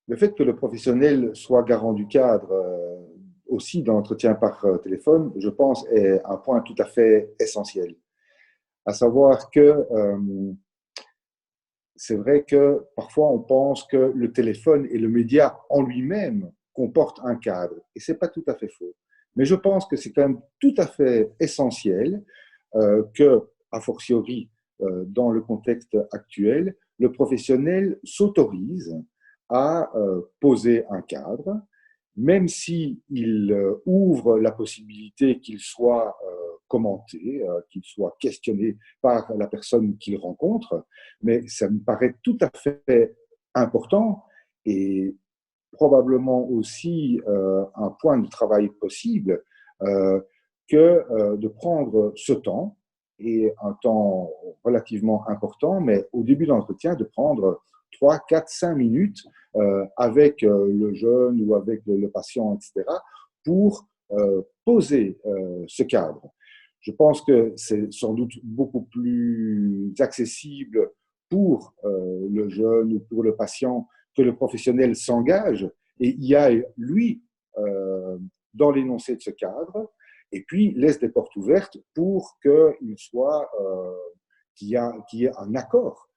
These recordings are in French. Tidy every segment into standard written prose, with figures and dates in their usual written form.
Le fait que le professionnel soit garant du cadre aussi dans l'entretien par téléphone, je pense, est un point tout à fait essentiel. À savoir que c'est vrai que parfois on pense que le téléphone et le média en lui-même comportent un cadre, et ce n'est pas tout à fait faux. Mais je pense que c'est quand même tout à fait essentiel que, a fortiori, dans le contexte actuel, le professionnel s'autorise à poser un cadre, même s'il ouvre la possibilité qu'il soit commenté, qu'il soit questionné par la personne qu'il rencontre, mais ça me paraît tout à fait important et probablement aussi un point de travail possible que de prendre ce temps, et un temps relativement important, mais au début de l'entretien, de prendre 3, 4, 5 minutes avec le jeune ou avec le patient, etc., pour poser ce cadre. Je pense que c'est sans doute beaucoup plus accessible pour le jeune ou pour le patient que le professionnel s'engage et y aille, lui, dans l'énoncé de ce cadre, et puis laisse des portes ouvertes pour qu'il y ait un accord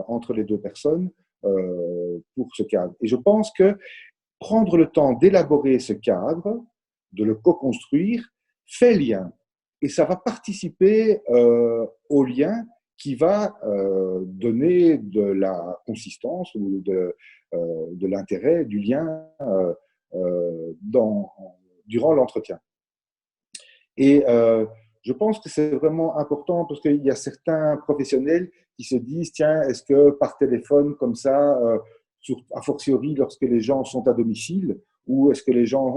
entre les deux personnes pour ce cadre. Et je pense que prendre le temps d'élaborer ce cadre, de le co-construire, fait lien. Et ça va participer au lien qui va donner de la consistance ou de l'intérêt du lien dans, durant l'entretien. Et je pense que c'est vraiment important parce qu'il y a certains professionnels qui se disent, tiens, est-ce que par téléphone comme ça, a fortiori lorsque les gens sont à domicile, ou est-ce que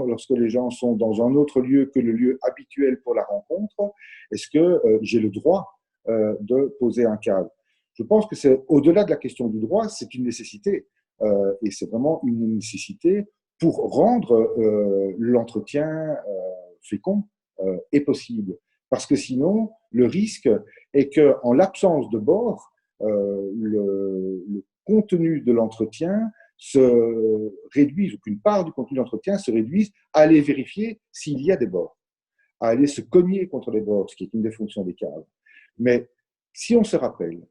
lorsque les gens sont dans un autre lieu que le lieu habituel pour la rencontre, est-ce que j'ai le droit de poser un cadre? Je pense que c'est au-delà de la question du droit, c'est une nécessité. Et c'est vraiment une nécessité pour rendre l'entretien fécond est possible. Parce que sinon, le risque est qu'en l'absence de bord, le contenu de l'entretien se réduise, ou qu'une part du contenu de l'entretien se réduise à aller vérifier s'il y a des bords, à aller se cogner contre les bords, ce qui est une des fonctions des cadres. Mais si on se rappelle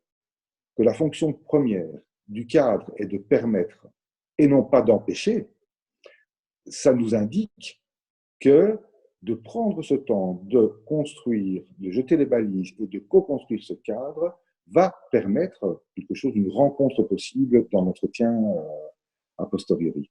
que la fonction première du cadre est de permettre et non pas d'empêcher, ça nous indique que de prendre ce temps de construire, de jeter les balises et de co-construire ce cadre va permettre quelque chose, une rencontre possible dans l'entretien a posteriori.